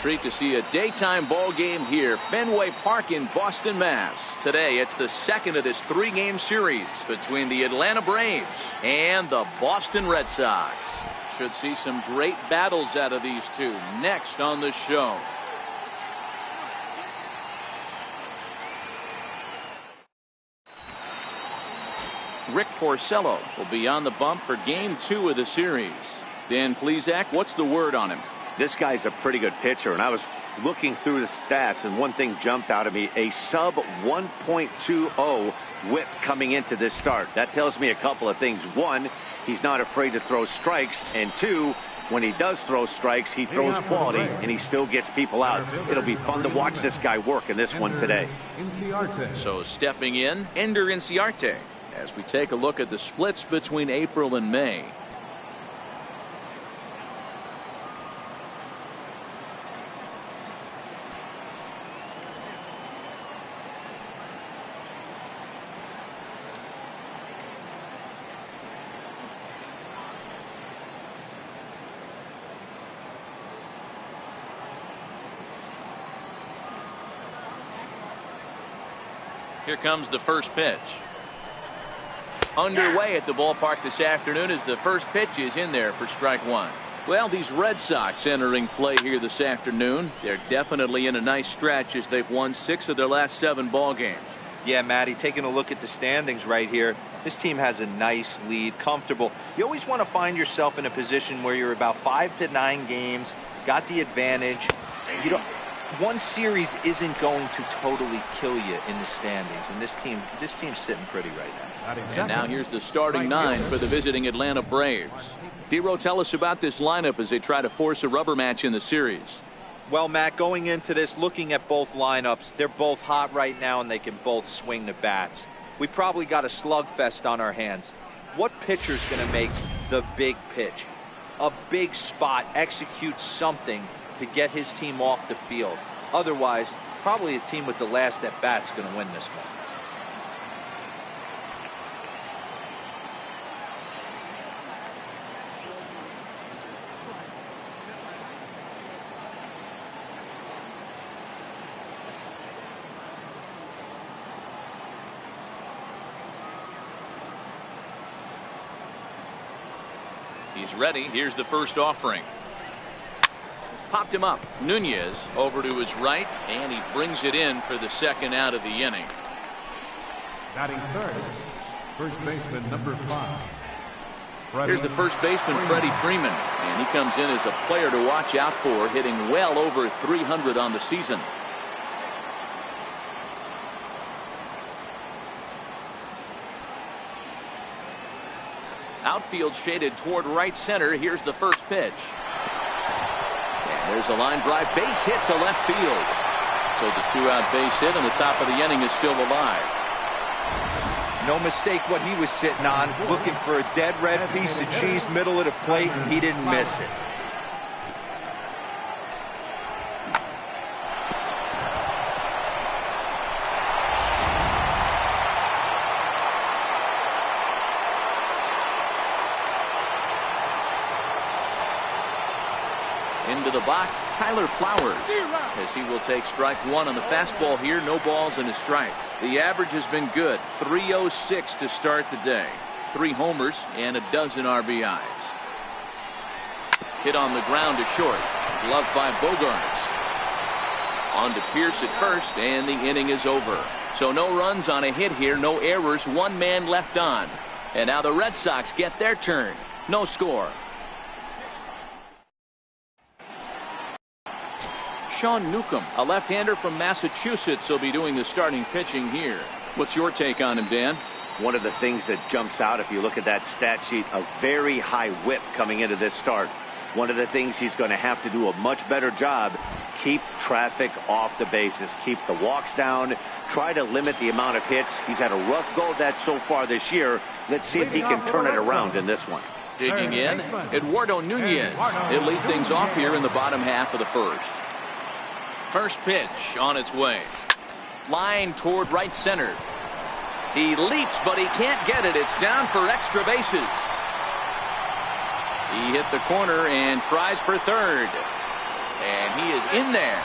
treat to see a daytime ball game here, Fenway Park in Boston, Mass. Today, it's the second of this 3-game series between the Atlanta Braves and the Boston Red Sox. Should see some great battles out of these two next on the show. Rick Porcello will be on the bump for Game 2 of the series. Dan Plesac, what's the word on him? This guy's a pretty good pitcher, and I was looking through the stats, and one thing jumped out at me: a sub 1.20 whip coming into this start. That tells me a couple of things. One, he's not afraid to throw strikes, and two, when he does throw strikes, he throws quality, and he still gets people out. It'll be fun to watch this guy work in this one today. So stepping in, Ender Inciarte, as we take a look at the splits between April and May. Here comes the first pitch. Underway at the ballpark this afternoon as the first pitch is in there for strike one. Well, these Red Sox entering play here this afternoon. They're definitely in a nice stretch as they've won 6 of their last 7 ball games. Yeah, Matty, taking a look at the standings right here, this team has a nice lead, comfortable. You always want to find yourself in a position where you're about 5 to 9 games, got the advantage. You don't. One series isn't going to totally kill you in the standings, and this team's sitting pretty right now. And now here's the starting 9 for the visiting Atlanta Braves. D-Row, tell us about this lineup as they try to force a rubber match in the series. Well, Matt, going into this, looking at both lineups, they're both hot right now, and they can both swing the bats. We probably got a slugfest on our hands. What pitcher's going to make the big pitch? A big spot, execute something to get his team off the field. Otherwise, probably a team with the last at bat's going to win this one. He's ready. Here's the first offering. Popped him up. Nunez over to his right, and he brings it in for the second out of the inning. Batting third, first baseman number 5. Here's the first baseman, Freddie Freeman, and he comes in as a player to watch out for, hitting well over 300 on the season. Outfield shaded toward right center. Here's the first pitch. And there's a line drive, base hit to left field. So the 2-out base hit on the top of the inning is still alive. No mistake what he was sitting on, looking for a dead red piece of cheese middle of the plate, and he didn't miss it. Into the box, Tyler Flowers, as he will take strike one on the fastball here. No balls and a strike. The average has been good, 306 to start the day. 3 homers and a dozen RBIs. Hit on the ground to short. Gloved by Bogarts. On to Pierce at first, and the inning is over. So no runs on a hit here, no errors, 1 man left on. And now the Red Sox get their turn. No score. Sean Newcomb, a left-hander from Massachusetts, will be doing the starting pitching here. What's your take on him, Dan? One of the things that jumps out if you look at that stat sheet, a very high whip coming into this start. One of the things he's going to have to do a much better job, keep traffic off the bases, keep the walks down, try to limit the amount of hits. He's had a rough go at that so far this year. Let's see if he can turn it around in this one. Digging in, Eduardo Nunez. He'll lead things off here in the bottom half of the first. First pitch on its way. Line toward right center. He leaps, but he can't get it. It's down for extra bases. He hit the corner and tries for third. And he is in there.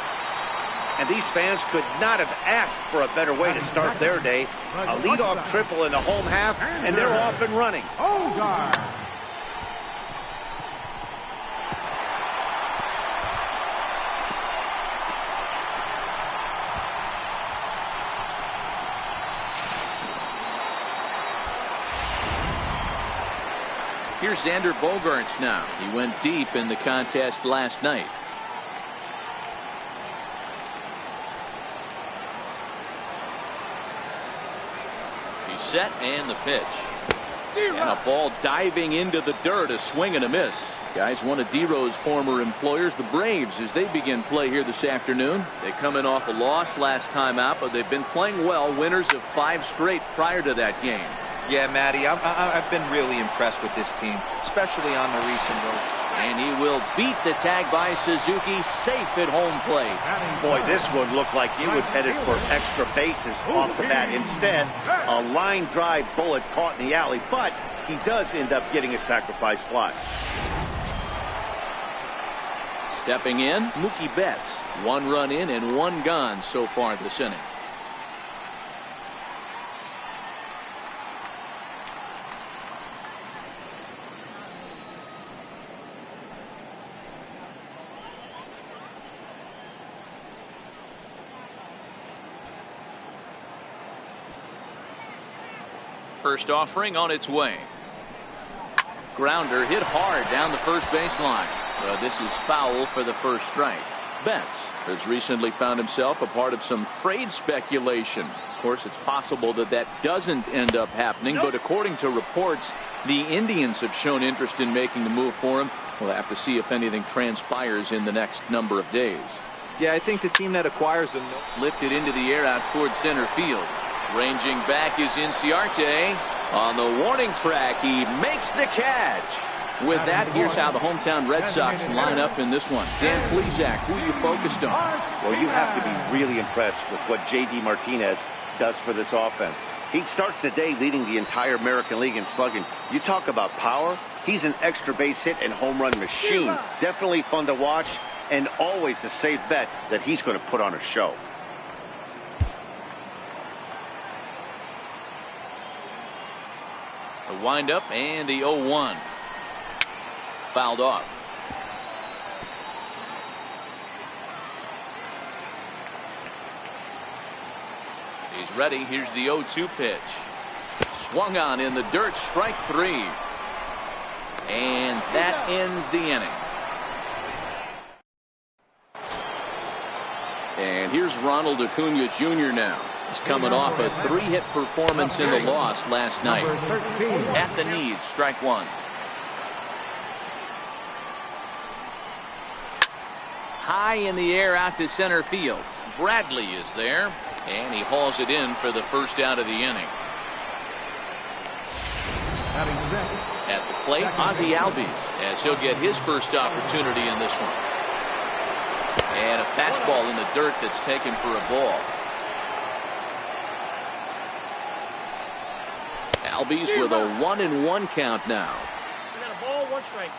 And these fans could not have asked for a better way to start their day. A leadoff triple in the home half, and they're off and running. Here's Xander Bogaerts now. He went deep in the contest last night. He's set and the pitch. And a ball diving into the dirt, a swing and a miss. Guys, one of D-Rose former employers, the Braves, as they begin play here this afternoon. They come in off a loss last time out, but they've been playing well, winners of 5 straight prior to that game. Yeah, Matty, I've been really impressed with this team, especially on the recent road. And he will beat the tag by Suzuki, safe at home plate. Boy, this one looked like it was headed for extra bases off the bat. Instead, a line drive bullet caught in the alley, but he does end up getting a sacrifice fly. Stepping in, Mookie Betts. 1 run in and 1 gone so far this inning. First offering on its way. Grounder hit hard down the first baseline. This is foul for the first strike. Betts has recently found himself a part of some trade speculation. Of course, it's possible that that doesn't end up happening, but according to reports, the Indians have shown interest in making the move for him. We'll have to see if anything transpires in the next number of days. Yeah, I think the team that acquires him lifted into the air out towards center field. Ranging back is Inciarte. On the warning track, he makes the catch. With that, here's how the hometown Red Sox line up in this one. Dan Plesac, who are you focused on? Well, you have to be really impressed with what J.D. Martinez does for this offense. He starts the day leading the entire American League in slugging. You talk about power, he's an extra base hit and home run machine. Definitely fun to watch, and always a safe bet that he's going to put on a show. The windup and the 0-1. Fouled off. He's ready. Here's the 0-2 pitch. Swung on in the dirt. Strike 3. And that ends the inning. And here's Ronald Acuna Jr. now. He's coming off a 3-hit performance in the loss last night. At the knees, strike 1. High in the air out to center field. Bradley is there, and he hauls it in for the first out of the inning. At the plate, Ozzie Albies, as he'll get his first opportunity in this one. And a fastball in the dirt that's taken for a ball. Albies with a 1-1 count now. We got a ball, 1 strike.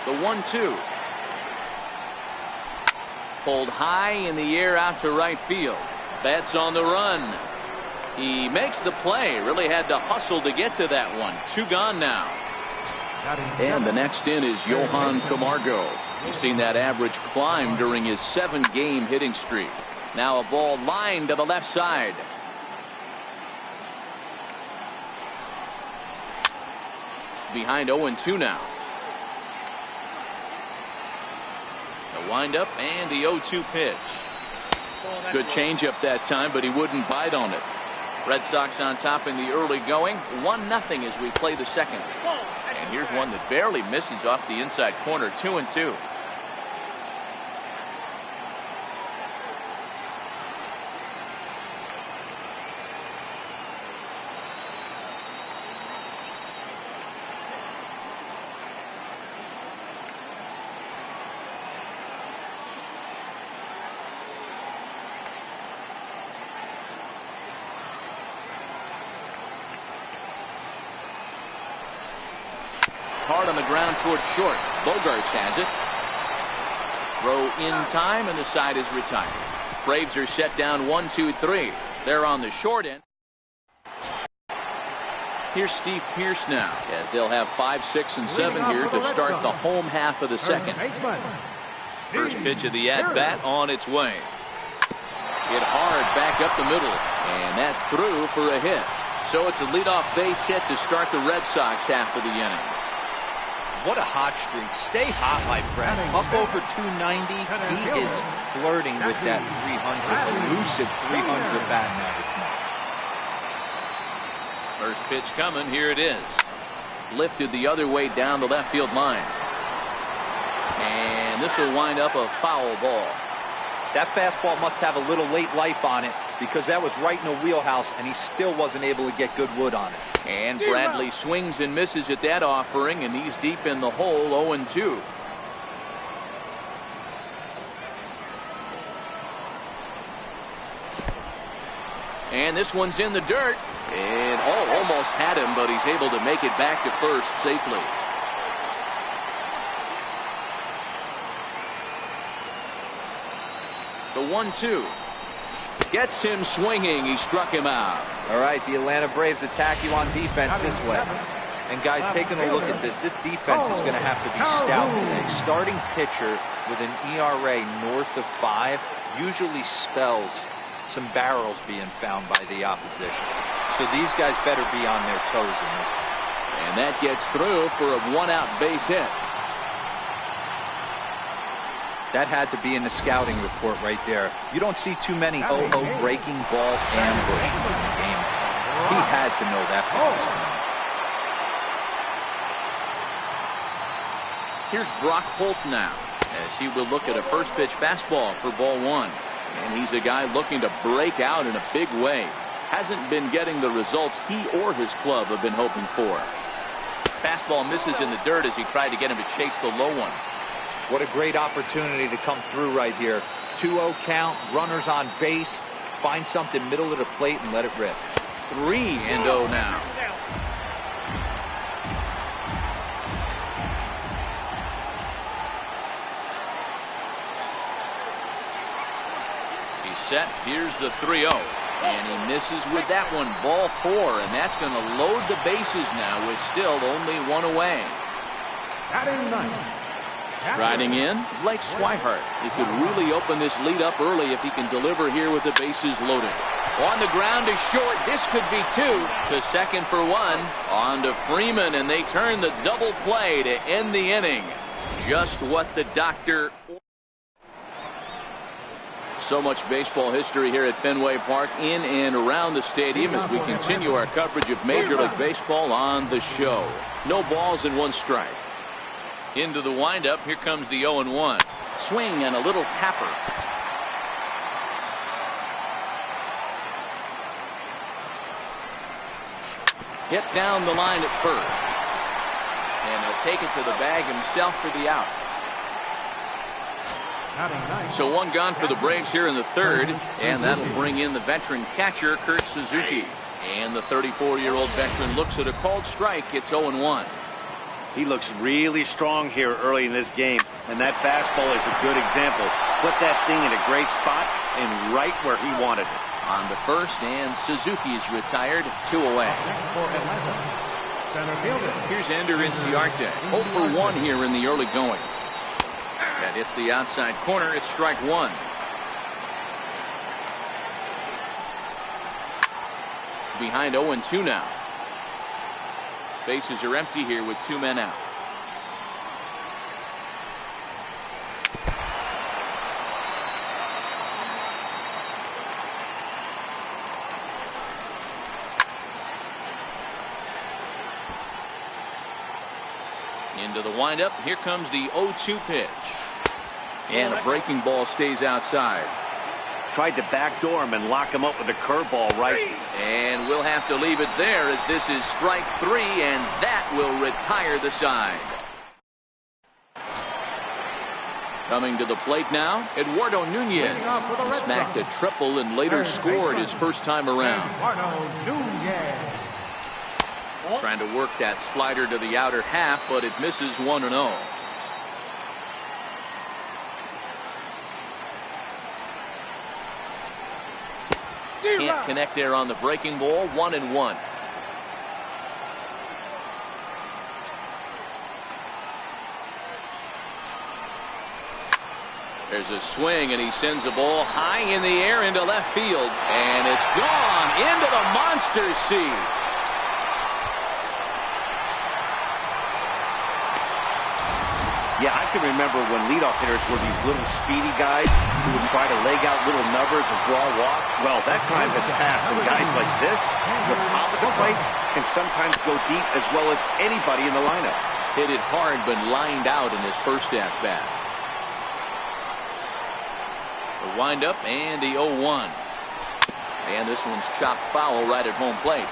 The 1-2. Pulled high in the air out to right field. Betts on the run. He makes the play. Really had to hustle to get to that one. 2 gone now. And the next in is Johan Camargo. He's seen that average climb during his 7-game hitting streak. Now a ball lined to the left side. Behind 0-2 now. The windup and the 0-2 pitch. Good changeup that time, but he wouldn't bite on it. Red Sox on top in the early going. 1-0 as we play the second. And here's one that barely misses off the inside corner. 2-2. hard on the ground towards short. Bogarts has it. Throw in time, and the side is retired. Braves are set down 1-2-3. They're on the short end. Here's Steve Pearce now, as they'll have 5, 6, and 7 here to start the home half of the second. First pitch of the at-bat on its way. Hit hard back up the middle, and that's through for a hit. So it's a leadoff base hit to start the Red Sox half of the inning. What a hot streak. Stay hot, my friend. Up over 290. He is flirting with that 300, elusive 300 batting average now. First pitch coming. Here it is. Lifted the other way down the left field line. And this will wind up a foul ball. That fastball must have a little late life on it, because that was right in the wheelhouse, and he still wasn't able to get good wood on it. And Bradley swings and misses at that offering, and he's deep in the hole, 0-2. And this one's in the dirt. And almost had him, but he's able to make it back to first safely. The 1-2 gets him swinging. He struck him out. All right, the Atlanta Braves attack you on defense this way. And guys, taking a look at this defense is going to have to be stout today. Starting pitcher with an ERA north of 5 usually spells some barrels being found by the opposition. So these guys better be on their toes in this one. And that gets through for a 1-out base hit. That had to be in the scouting report right there. You don't see too many breaking ball ambushes in the game. He had to know that pitch was coming. Here's Brock Holt now, as he will look at a first pitch fastball for ball 1. And he's a guy looking to break out in a big way. Hasn't been getting the results he or his club have been hoping for. Fastball misses in the dirt as he tried to get him to chase the low one. What a great opportunity to come through right here. 2-0 count, runners on base. Find something middle of the plate and let it rip. 3-0 now. He's set. Here's the 3-0. And he misses with that one. Ball 4. And that's going to load the bases now with still only 1 away. Striding in, Blake Swihart. He could really open this lead up early if he can deliver here with the bases loaded. On the ground to short. This could be 2. To second for 1. On to Freeman, and they turn the double play to end the inning. Just what the doctor... So much baseball history here at Fenway Park, in and around the stadium, as we continue our coverage of Major League Baseball on the show. No balls and 1 strike. Into the windup. Here comes the 0-1. Swing and a little tapper. Hit down the line at first. And he'll take it to the bag himself for the out. So 1 gone for the Braves here in the 3rd, and that'll bring in the veteran catcher, Kurt Suzuki. And the 34-year-old veteran looks at a called strike. It's 0-1. He looks really strong here early in this game, and that fastball is a good example. Put that thing in a great spot and right where he wanted it. On the first, and Suzuki is retired. 2 away. Here's Ender Inciarte. 0 for 1 here in the early going. That hits the outside corner. It's strike 1. Behind 0-2 now. Bases are empty here with 2 men out. Into the windup. Here comes the 0-2 pitch. And a breaking ball stays outside. Tried to backdoor him and lock him up with a curveball right. And we'll have to leave it there, as this is strike 3, and that will retire the side. Coming to the plate now, Eduardo Nunez. He smacked a triple and later scored his first time around. Trying to work that slider to the outer half, but it misses 1-0. Can't connect there on the breaking ball. 1-1. There's a swing, and he sends the ball high in the air into left field, and it's gone into the monster seats. Yeah, I can remember when leadoff hitters were these little speedy guys who would try to leg out little numbers and draw walks. Well, that time has passed, and guys like this, with top of the plate, can sometimes go deep as well as anybody in the lineup. Hit it hard, but lined out in his first at-bat. The windup and the 0-1. And this one's chopped foul right at home plate.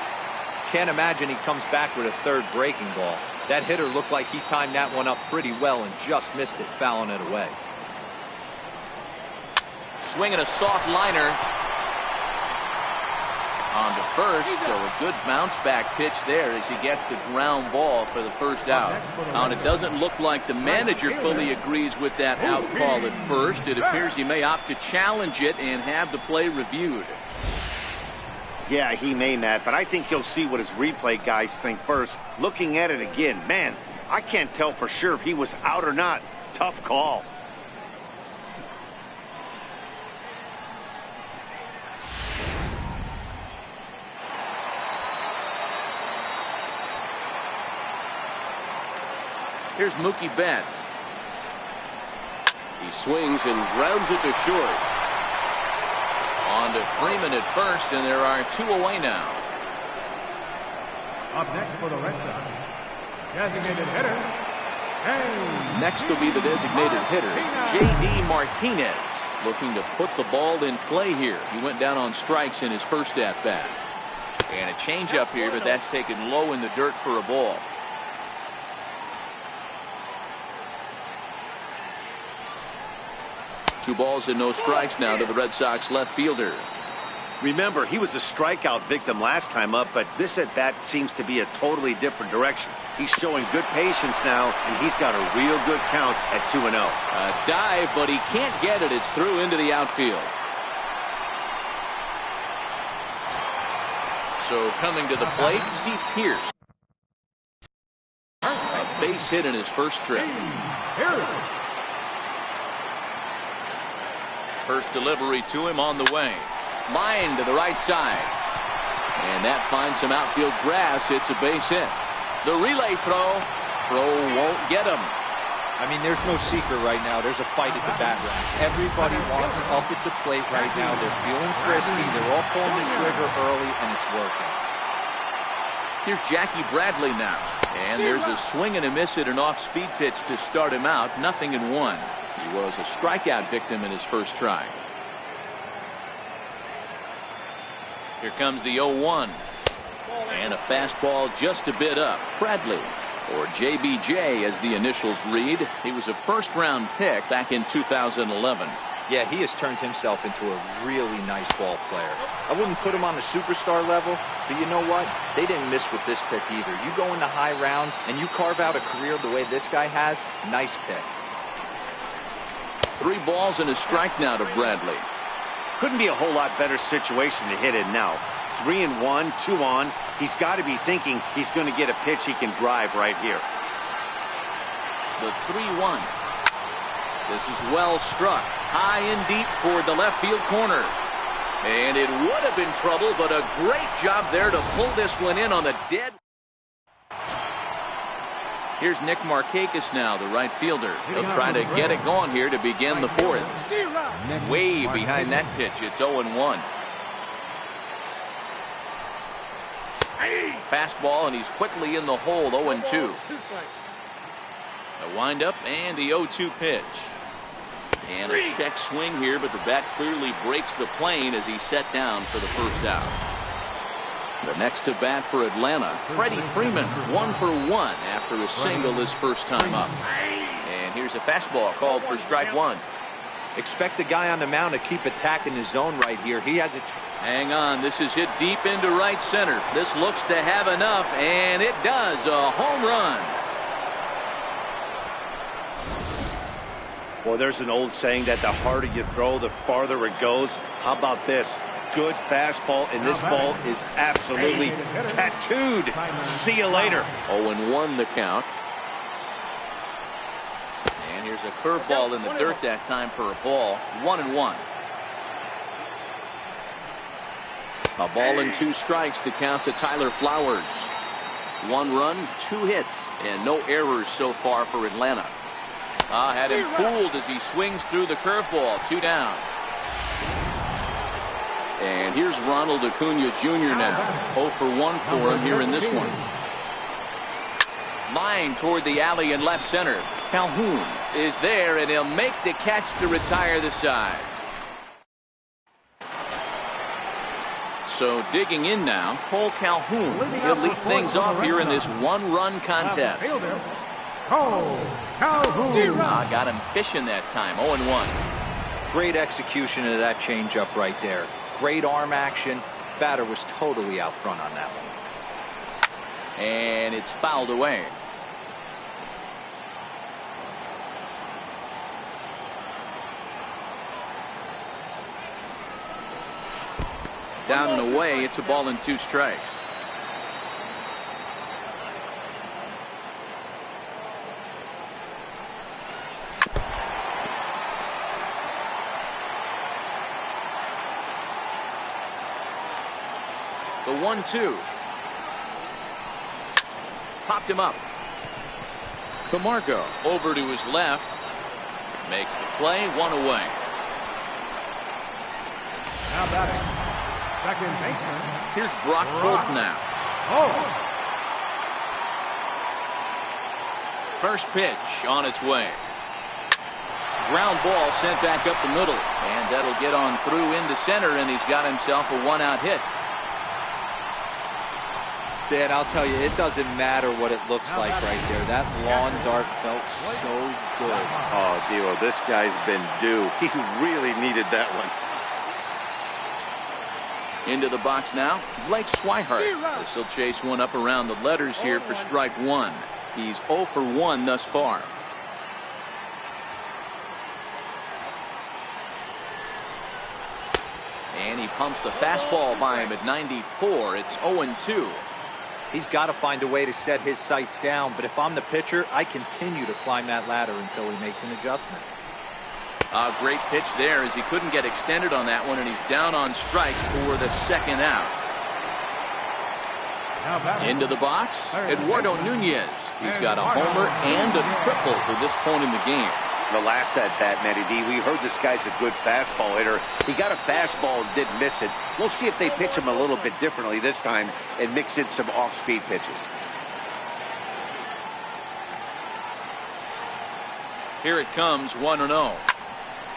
Can't imagine he comes back with a third breaking ball. That hitter looked like he timed that one up pretty well and just missed it, fouling it away. Swinging a soft liner on to first, so a good bounce back pitch there as he gets the ground ball for the first out. Now, it doesn't look like the manager fully agrees with that out call at first. It appears he may opt to challenge it and have the play reviewed. Yeah, he may, Matt, but I think he'll see what his replay guys think first. Looking at it again, man, I can't tell for sure if he was out or not. Tough call. Here's Mookie Betts. He swings and grounds it to short. On to Freeman at first, and there are 2 away now. Up next for the Red Sox, designated hitter. Next will be the designated hitter, J.D. Martinez, looking to put the ball in play here. He went down on strikes in his first at-bat. And a changeup here, but that's taken low in the dirt for a ball. Two balls and no strikes now to the Red Sox left fielder. Remember, he was a strikeout victim last time up, but this at-bat seems to be a totally different direction. He's showing good patience now, and he's got a real good count at 2-0. A dive, but he can't get it. It's through into the outfield. So coming to the plate, Steve Pearce. A base hit in his first trip. First delivery to him on the way. Line to the right side. And that finds some outfield grass. It's a base hit. The relay throw. Throw won't get him. I mean, there's no secret right now. There's a fight at the bat rack. Everybody wants up at the plate right now. They're feeling frisky. They're all pulling the trigger early, and it's working. Here's Jackie Bradley now. And there's a swing and a miss at an off-speed pitch to start him out. 0-1. He was a strikeout victim in his first try. Here comes the 0-1. And a fastball just a bit up. Bradley, or JBJ as the initials read. He was a first-round pick back in 2011. Yeah, he has turned himself into a really nice ball player. I wouldn't put him on the superstar level, but you know what? They didn't miss with this pick either. You go into high rounds and you carve out a career the way this guy has, nice pick. 3 balls and a strike now to Bradley. Couldn't be a whole lot better situation to hit in now. 3-1, 2 on. He's got to be thinking he's going to get a pitch he can drive right here. The 3-1. This is well struck. High and deep toward the left field corner. And it would have been trouble, but a great job there to pull this one in on the dead. Here's Nick Markakis now, the right fielder. He'll try to get it going here to begin the 4th. Way behind that pitch. It's 0-1. Fastball, and he's quickly in the hole. 0-2. A windup and the 0-2 pitch. And a check swing here, but the bat clearly breaks the plane as he's set down for the first out. The next to bat for Atlanta, Freddie Freeman, 1 for 1 after a single his first time up. And here's a fastball called for strike 1. Expect the guy on the mound to keep attacking the zone right here. He has a... Hang on, this is hit deep into right center. This looks to have enough, and it does. A home run. Well, there's an old saying that the harder you throw, the farther it goes. How about this? Good fastball, and this ball is absolutely tattooed. See you later. 0-1 the count. And here's a curveball in the dirt that time for a ball. 1-1. A ball and 2 strikes to count to Tyler Flowers. 1 run, 2 hits, and no errors so far for Atlanta. Had him fooled as he swings through the curveball. 2 down. And here's Ronald Acuna Jr. now. 0 for 1 for him here in this one. Line toward the alley in left center. Calhoun is there, and he'll make the catch to retire the side. So digging in now, Cole Calhoun. He'll lead things off here in this 1-run contest. Got him fishing that time. 0-1. Great execution of that changeup right there. Great arm action. Batter was totally out front on that one. And it's fouled away. Down and away, it's a ball and 2 strikes. The 1-2. Popped him up. Camargo over to his left. Makes the play. 1 away. Now batting. Second baseman. Here's Brock Holt now. First pitch on its way. Ground ball sent back up the middle. And that'll get on through into center, and he's got himself a 1-out hit. Dan, I'll tell you, it doesn't matter what it looks like right there. That lawn dart felt so good. Oh, Dio, this guy's been due. He really needed that one. Into the box now, Blake Swihart. This will chase one up around the letters here for strike 1. He's 0 for 1 thus far. And he pumps the fastball by him at 94. It's 0-2. He's got to find a way to set his sights down, but if I'm the pitcher, I continue to climb that ladder until he makes an adjustment. A great pitch there as he couldn't get extended on that one, and he's down on strikes for the 2nd out. Into the box, Eduardo Nunez. He's got a homer and a triple to this point in the game. The last at bat, Matty D, we heard this guy's a good fastball hitter. He got a fastball and didn't miss it. We'll see if they pitch him a little bit differently this time and mix in some off-speed pitches. Here it comes, 1-0.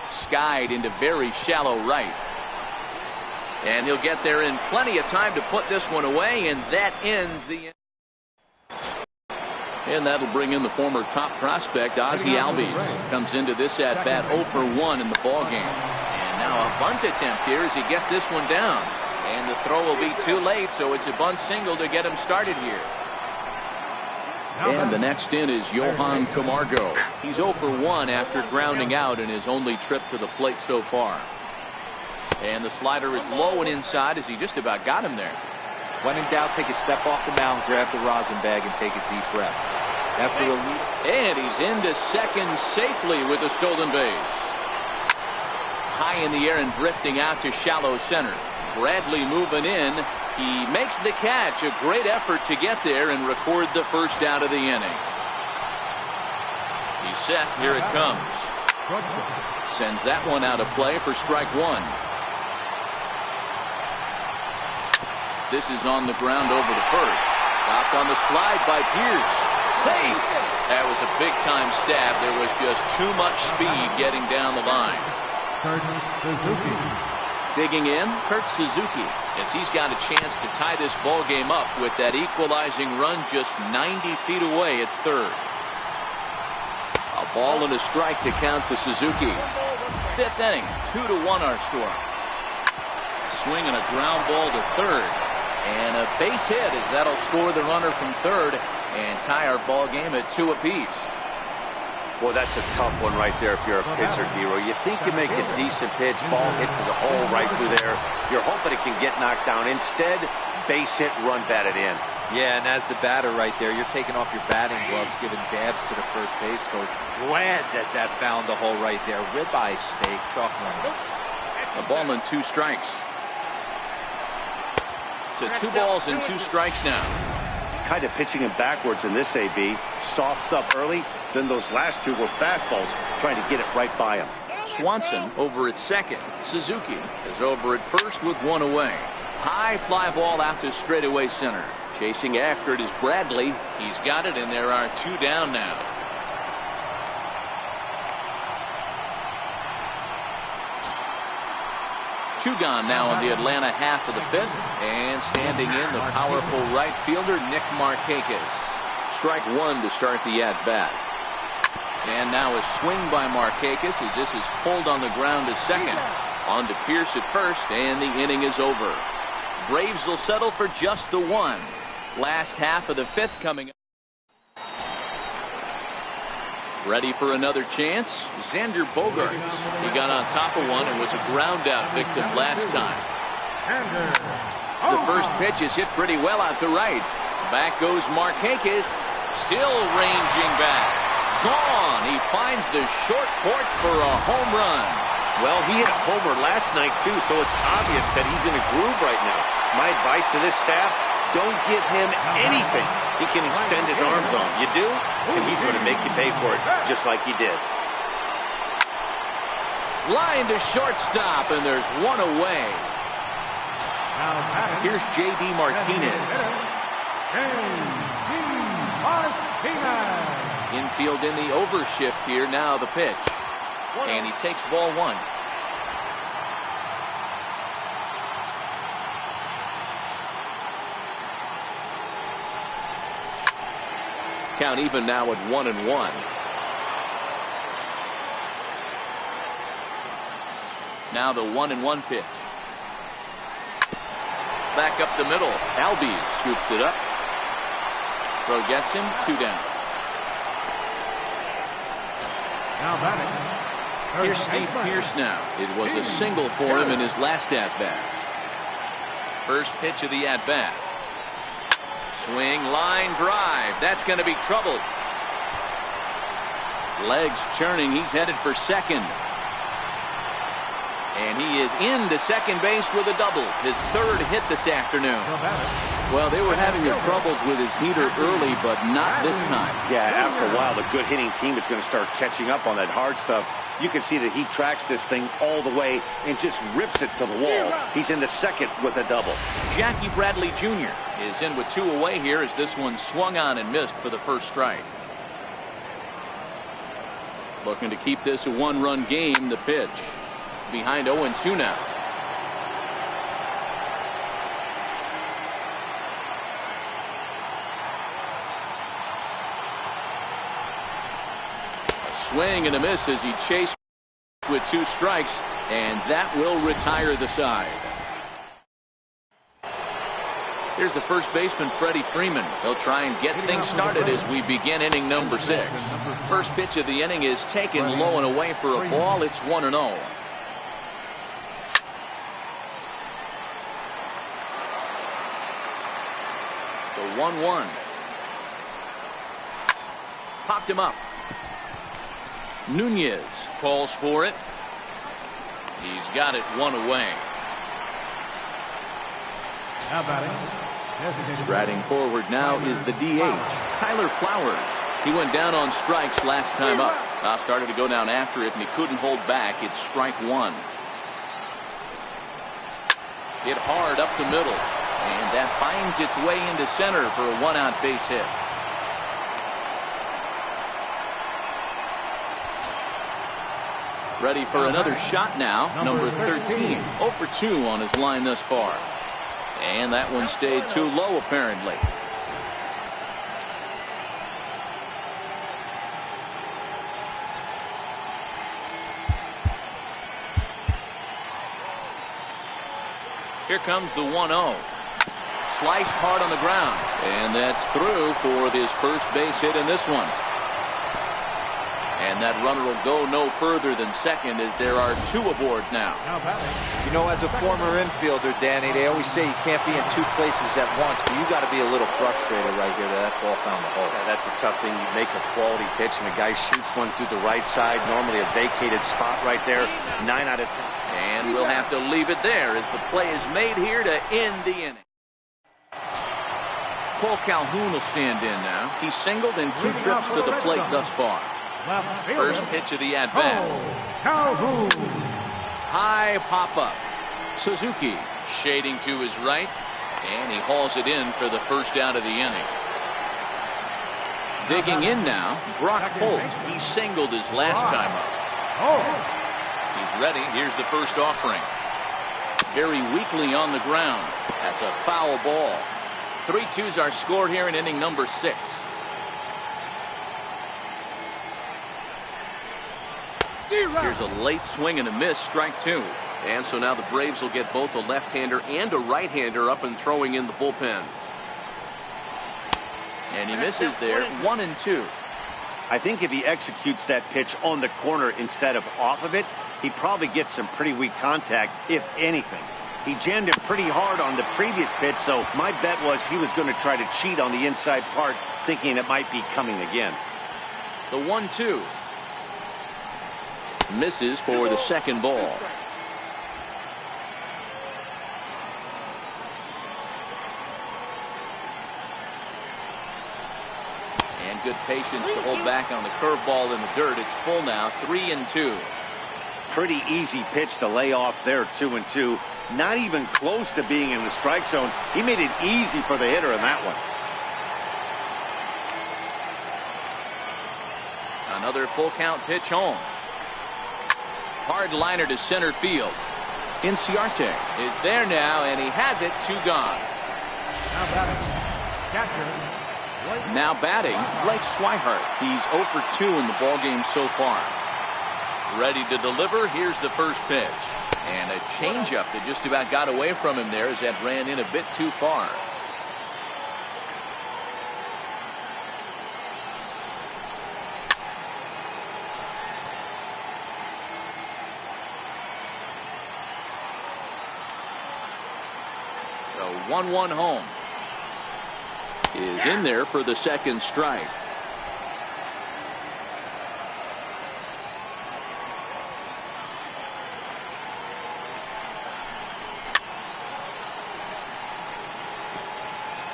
Skied into very shallow right. And he'll get there in plenty of time to put this one away, and that ends the... And that'll bring in the former top prospect, Ozzie Albies. Comes into this at-bat 0 for 1 in the ballgame. And now a bunt attempt here as he gets this one down. And the throw will be too late, so it's a bunt single to get him started here. And the next in is Johan Camargo. He's 0 for 1 after grounding out in his only trip to the plate so far. And the slider is low and inside as he just about got him there. When in doubt, take a step off the mound, grab the rosin bag, and take a deep breath. After a lead. And he's into second safely with the stolen base. High in the air and drifting out to shallow center. Bradley moving in. He makes the catch. A great effort to get there and record the 1st out of the inning. He's set. Here it comes. Sends that one out of play for strike 1. This is on the ground over to first. Stopped on the slide by Pierce. Safe. That was a big-time stab. There was just too much speed getting down the line. Suzuki. Digging in, Kurt Suzuki, as he's got a chance to tie this ball game up with that equalizing run just 90 feet away at 3rd. A ball and a strike to count to Suzuki. fifth inning. 2-1 our score. Swing and a ground ball to third. And a base hit as that'll score the runner from third and tie our ball game at 2 apiece. Well, that's a tough one right there if you're a pitcher, Dero. You think you make a decent pitch, ball hit to the hole right through there. You're hoping it can get knocked down. Instead, base hit, run batted in. Yeah, and as the batter right there, you're taking off your batting gloves, giving dabs to the first base coach. Glad that found the hole right there. Ribeye steak, chalk money. A ball and 2 strikes. To 2 balls and 2 strikes now. Kind of pitching him backwards in this AB. Soft stuff early, then those last 2 were fastballs, trying to get it right by him. Swanson over at second. Suzuki is over at first with 1 away. High fly ball out to straightaway center. Chasing after it is Bradley. He's got it, and there are 2 down now. Two gone now in the Atlanta half of the 5th. And standing in, the powerful right fielder, Nick Markakis. Strike 1 to start the at-bat. And now a swing by Markakis as this is pulled on the ground to second. On to Pierce at first, and the inning is over. Braves will settle for just the 1. Last half of the 5th coming up. Ready for another chance? Xander Bogaerts. He got on top of one and was a ground out victim last time. The first pitch is hit pretty well out to right. Back goes Markakis. Still ranging back. Gone. He finds the short porch for a home run. Well, he hit a homer last night, too, so it's obvious that he's in a groove right now. My advice to this staff, don't give him anything he can extend his arms on. You do, and he's going to make you pay for it, just like he did. Line to shortstop, and there's 1 away. Here's J.D. Martinez. Infield in the overshift here. Now the pitch. And he takes ball 1. Count even now at 1-1. Now the 1-1 pitch. Back up the middle. Albies scoops it up. Throw gets him. 2 down. Now batting. Here's Steve Pierce now. It was a single for him in his last at-bat. First pitch of the at-bat. Swing, line drive. That's going to be trouble. Legs churning. He's headed for second. And he is into second base with a double. His 3rd hit this afternoon. Well, they were having their troubles with his heater early, but not this time. Yeah, after a while, the good hitting team is going to start catching up on that hard stuff. You can see that he tracks this thing all the way and just rips it to the wall. He's in the second with a double. Jackie Bradley Jr. is in with 2 away here as this one swung on and missed for the first strike. Looking to keep this a 1-run game. The pitch. Behind 0-2 now. A swing and a miss as he chased with 2 strikes, and that will retire the side. Here's the first baseman, Freddie Freeman. He'll try and get things started as we begin inning number 6. First pitch of the inning is taken low and away for a ball. It's 1-0. The 1-1. Popped him up. Nunez calls for it. He's got it 1 away. Now batting. Striding forward now is the DH, Tyler Flowers. He went down on strikes last time up. Now started to go down after it, and he couldn't hold back. It's strike 1. Hit hard up the middle. And that finds its way into center for a 1-out base hit. Ready for another shot now. Number 13. 0 for 2 on his line thus far. And that one stayed too low apparently. Here comes the 1-0. Sliced hard on the ground. And that's through for his first base hit in this one. And that runner will go no further than second as there are 2 aboard now. You know, as a former infielder, Danny, they always say you can't be in 2 places at once, but you got to be a little frustrated right here that ball found the hole. Yeah, that's a tough thing. You make a quality pitch and the guy shoots one through the right side, normally a vacated spot right there. 9 out of 10. And we'll have to leave it there as the play is made here to end the inning. Cole Calhoun will stand in now. He's singled in 2 trips to the plate thus far. First pitch of the at-bat. High pop-up. Suzuki shading to his right, and he hauls it in for the first out of the inning. Digging in now, Brock Holt. He singled his last time up. He's ready. Here's the first offering. Very weakly on the ground. That's a foul ball. 3-2's our score here in inning number 6. Here's a late swing and a miss, strike 2. And so now the Braves will get both a left-hander and a right-hander up and throwing in the bullpen. And he misses there, 1-2. I think if he executes that pitch on the corner instead of off of it, he probably gets some pretty weak contact, if anything. He jammed it pretty hard on the previous pitch, so my bet was he was going to try to cheat on the inside part, thinking it might be coming again. The 1-2. Misses for the second ball. And good patience to hold back on the curveball in the dirt. It's full now, 3-2. Pretty easy pitch to lay off there, 2-2. Not even close to being in the strike zone. He made it easy for the hitter in that one. Another full count pitch home. Hard liner to center field. Inciarte is there now, and he has it. 2 gone. Now batting, Blake Swihart. He's 0 for 2 in the ballgame so far. Ready to deliver. Here's the first pitch. And a changeup that just about got away from him there as that ran in a bit too far. The 1-1 home is in there for the second strike.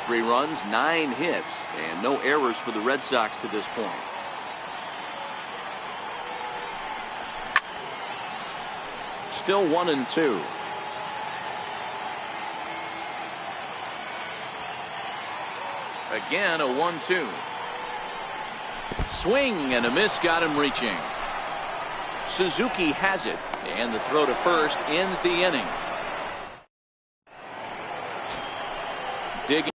Three runs, 9 hits, and no errors for the Red Sox to this point. Still 1-2. Again, a 1-2. Swing and a miss got him reaching. Suzuki has it, and the throw to first ends the inning. Digging.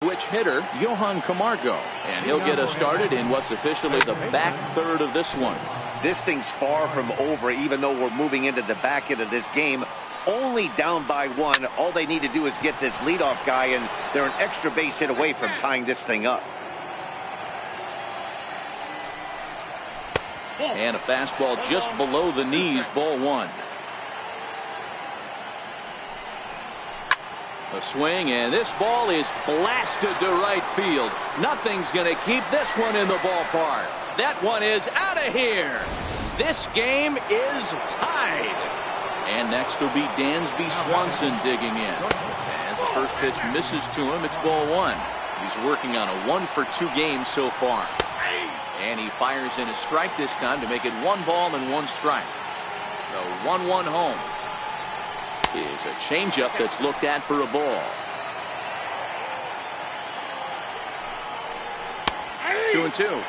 Switch hitter Johan Camargo, and he'll get us started in what's officially the back third of this one. This thing's far from over, even though we're moving into the back end of this game. Only down by 1. All they need to do is get this leadoff guy, and they're an extra base hit away from tying this thing up. And a fastball just below the knees, ball 1. A swing, and this ball is blasted to right field. Nothing's going to keep this one in the ballpark. That one is out of here. This game is tied. And next will be Dansby Swanson digging in. As the first pitch misses to him, it's ball 1. He's working on a 1 for 2 game so far. And he fires in a strike this time to make it 1 ball and 1 strike. The 1-1 home is a changeup that's looked at for a ball. 2-2.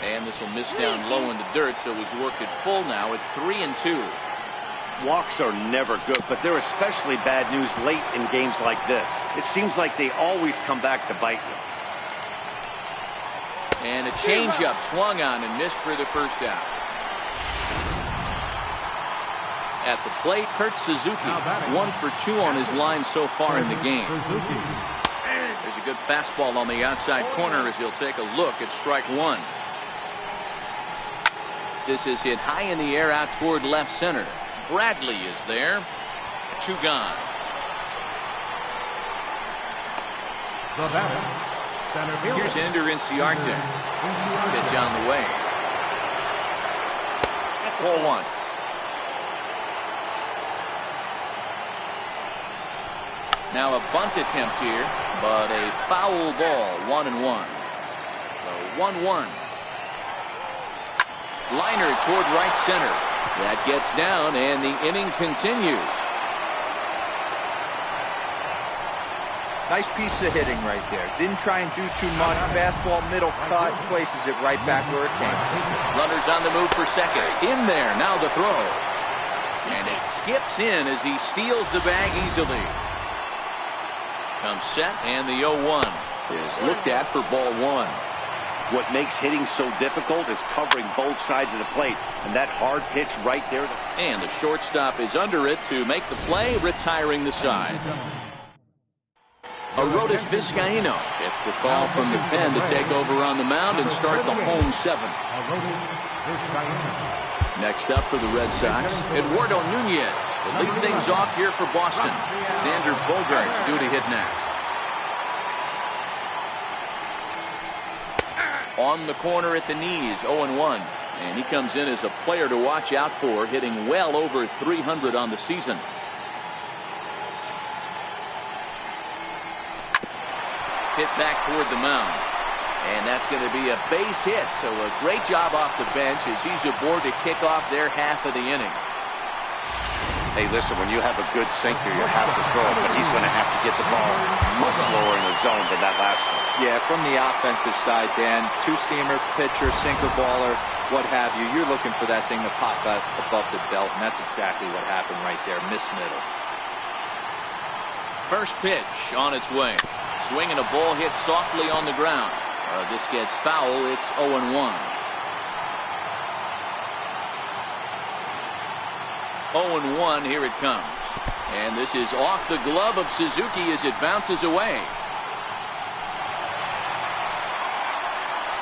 And this will miss down low in the dirt, so he's worked it full now at 3-2. Walks are never good, but they're especially bad news late in games like this. It seems like they always come back to bite you. And a changeup swung on and missed for the first out. At the plate, Kurt Suzuki, 1 for 2 on his line so far in the game. There's a good fastball on the outside corner as he'll take a look at strike 1. This is hit high in the air out toward left center. Bradley is there. 2 gone. Here's Ender Inciarte. Pitch on the way. Ball 1. Now a bunt attempt here, but a foul ball. 1-1. The 1-1. Liner toward right center. That gets down, and the inning continues. Nice piece of hitting right there. Didn't try and do too much. Fastball, middle cut, places it right back where it came. Runners on the move for second. In there, now the throw. And it skips in as he steals the bag easily. Comes set, and the 0-1 is looked at for ball 1. What makes hitting so difficult is covering both sides of the plate, and that hard pitch right there. And the shortstop is under it to make the play, retiring the side. Arodys Vizcaíno gets the call from the pen to take over on the mound and start the home 7. Next up for the Red Sox, Eduardo Nunez will lead things off here for Boston. Xander Bogaerts due to hit next. On the corner at the knees, 0-1. And he comes in as a player to watch out for, hitting well over 300 on the season. Hit back toward the mound. And that's going to be a base hit. So a great job off the bench as he's aboard to kick off their half of the inning. Hey, listen, when you have a good sinker, you have to throw it, but he's going to have to get the ball much lower in the zone than that last one. Yeah, from the offensive side, Dan, 2-seamer, pitcher, sinker baller, what have you. You're looking for that thing to pop out above the belt, and that's exactly what happened right there. Missed middle. First pitch on its way. Swinging a ball hit softly on the ground. This gets foul. It's 0-1. 0-1. Here it comes. And this is off the glove of Suzuki as it bounces away.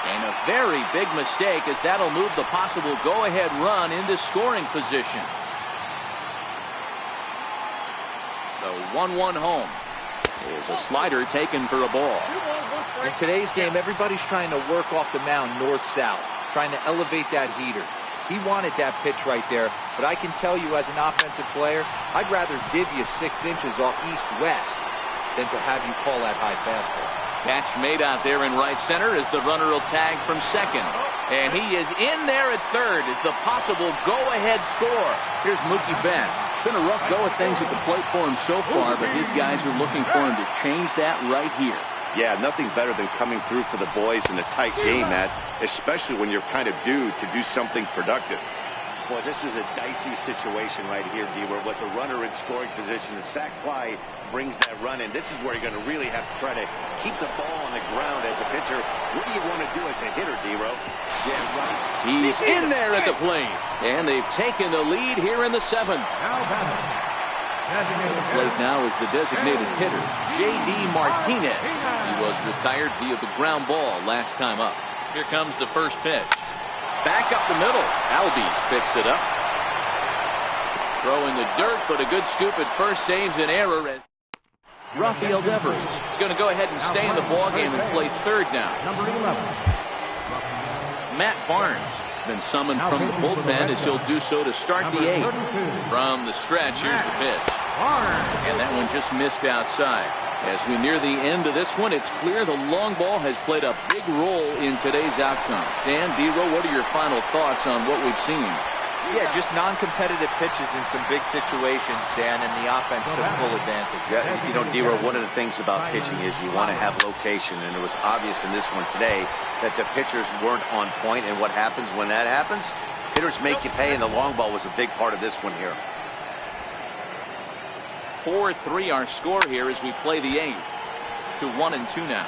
And a very big mistake as that'll move the possible go-ahead run into scoring position. The 1-1 home is a slider taken for a ball. In today's game, everybody's trying to work off the mound north-south, trying to elevate that heater. He wanted that pitch right there, but I can tell you as an offensive player, I'd rather give you 6 inches off east-west than to have you call that high fastball. Catch made out there in right center as the runner will tag from second. And he is in there at third as the possible go-ahead score. Here's Mookie Betts. It's been a rough go of things at the plate for him so far, but his guys are looking for him to change that right here. Yeah, nothing better than coming through for the boys in a tight game, Matt, especially when you're kind of due to do something productive. Boy, this is a dicey situation right here, D-Where with the runner in scoring position. The sac fly brings that run in. This is where you're going to really have to try to keep the ball on the ground as a pitcher. What do you want to do as a hitter, D-Ro? Yeah, right. He's in there at the plate. And they've taken the lead here in the 7th. At the plate now is the designated hitter, J.D. Martinez. He was retired via the ground ball last time up. Here comes the first pitch. Back up the middle. Albies picks it up. Throw in the dirt, but a good scoop at first saves an error as Rafael Devers is going to go ahead and stay in the ballgame and play third now. Matt Barnes been summoned from the bullpen as he'll do so to start the 8th. From the stretch, here's the pitch. And that one just missed outside. As we near the end of this one, it's clear the long ball has played a big role in today's outcome. Dan, D-Ro, what are your final thoughts on what we've seen? Yeah, just non-competitive pitches in some big situations, Dan, and the offense took full advantage. Yeah, you know, D-Ro, one of the things about pitching is you want to have location, and it was obvious in this one today that the pitchers weren't on point, and what happens when that happens? Hitters make you pay, and the long ball was a big part of this one here. 4-3 our score here as we play the 8th to 1-2 now.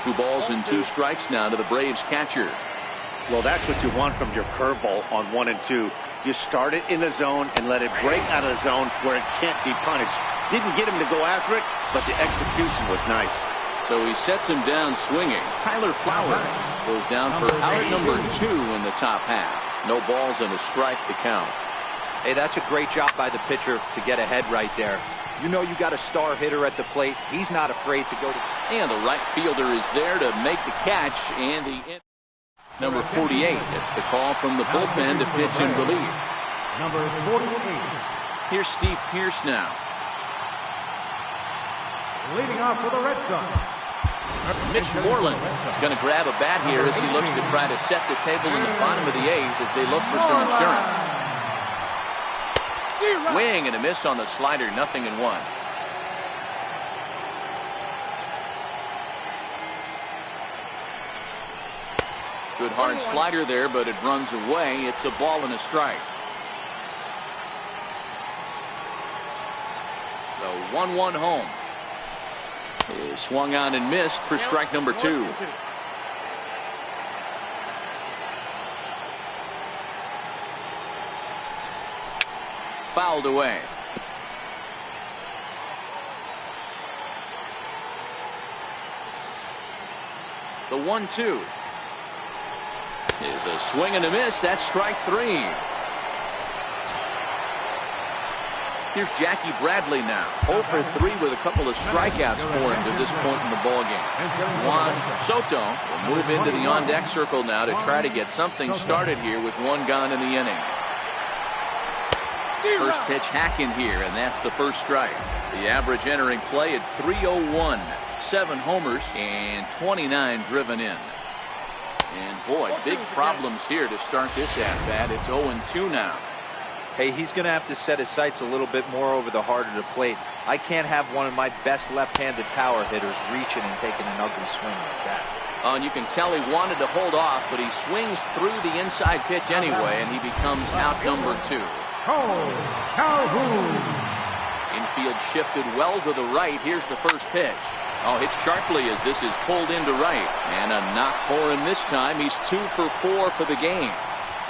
2 balls and 2 strikes now to the Braves catcher. Well, that's what you want from your curveball on 1 and 2. You start it in the zone and let it break out of the zone where it can't be punished. Didn't get him to go after it, but the execution was nice. So he sets him down swinging. Tyler Flowers goes down for out number 2 in the top half. No balls and a strike to count. Hey, that's a great job by the pitcher to get ahead right there. You know you got a star hitter at the plate. He's not afraid to go to... And the right fielder is there to make the catch, and the number 48 gets the call from the bullpen to pitch in relief. Number 48. Here's Steve Pearce now. Leading off for the Red Sox. Mitch Moreland is going to grab a bat here as he looks to try to set the table in the bottom of the 8th as they look for some insurance. Swing and a miss on the slider, 0-1. Good hard slider there, but it runs away. It's a ball and a strike. The 1-1 home is swung on and missed for strike number 2. Fouled away. The 1-2 is a swing and a miss. That's strike 3. Here's Jackie Bradley now. 0 for 3 with a couple of strikeouts for him to this point in the ballgame. Juan Soto will move into the on-deck circle now to try to get something started here with 1 gone in the inning. First pitch hack in here, and that's the first strike. The average entering play at 301. 7 homers and 29 driven in. And boy, big problems here to start this at-bat. It's 0-2 now. Hey, he's going to have to set his sights a little bit more over the heart of the plate. I can't have one of my best left-handed power hitters reaching and taking an ugly swing like that. And you can tell he wanted to hold off, but he swings through the inside pitch anyway, and he becomes out number 2. Calhoun. Infield shifted well to the right. Here's the first pitch. Oh, hit sharply as this is pulled into right. And a knock for him this time. He's 2 for 4 for the game.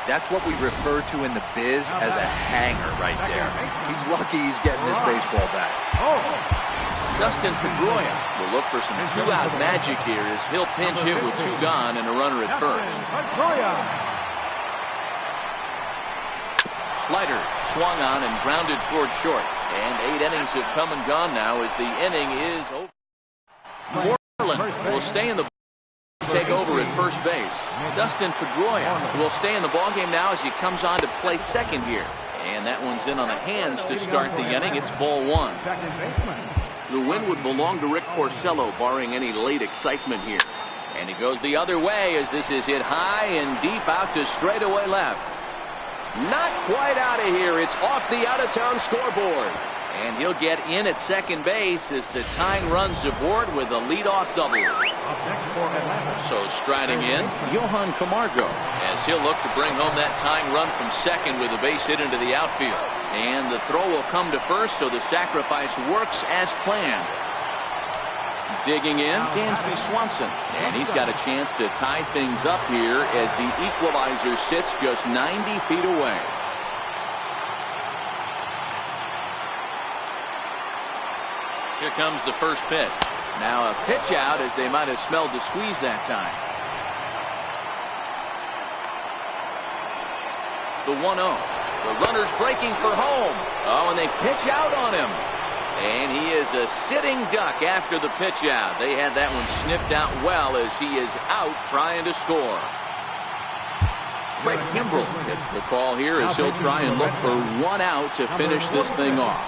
That's what we refer to in the biz as a hanger right there. He's lucky he's getting his baseball back. Dustin Pedroia will look for some 2-out magic here as he'll pinch hit with 2 gone and a runner at first. Slider swung on and grounded towards short. And 8 innings have come and gone now as the inning is over. Moreland will stay in the take over at first base. Dustin Pedroia will stay in the ballgame now as he comes on to play second here. And that one's in on the hands to start the inning. It's ball 1. The win would belong to Rick Porcello, barring any late excitement here. And he goes the other way as this is hit high and deep out to straightaway left. Not quite out of here. It's off the out-of-town scoreboard. And he'll get in at second base as the tying runs aboard with a leadoff double. So striding in, Johan Camargo, as he'll look to bring home that tying run from second with a base hit into the outfield. And the throw will come to first, so the sacrifice works as planned. Digging in, Dansby Swanson. And he's got a chance to tie things up here as the equalizer sits just 90 feet away. Here comes the first pitch. Now a pitch out as they might have smelled the squeeze that time. The 1-0. The runner's breaking for home. Oh, and they pitch out on him. And he is a sitting duck after the pitch out. They had that one sniffed out well as he is out trying to score. Craig Kimbrell gets the call here as he'll try and look for 1 out to finish this thing off.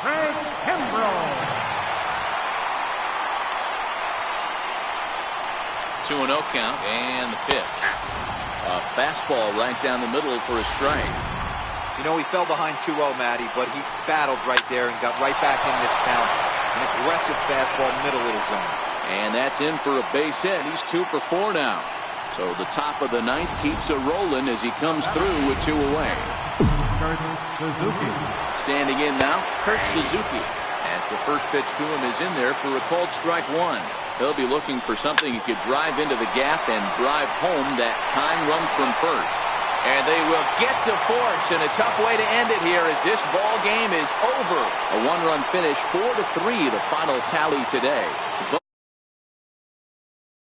Craig Kimbrell. 2-0 count and the pitch. A fastball right down the middle for a strike. You know, he fell behind 2-0, Matty, but he battled right there and got right back in this count. An aggressive fastball middle of the zone. And that's in for a base hit. He's 2 for 4 now. So the top of the 9th keeps it rolling as he comes through with 2 away. Suzuki. Standing in now, Kurt Suzuki, as as the first pitch to him is in there for a called strike one. He'll be looking for something he could drive into the gap and drive home that tying run from first. And they will get to force, and a tough way to end it here as this ball game is over. A one-run finish, 4-3, the final tally today.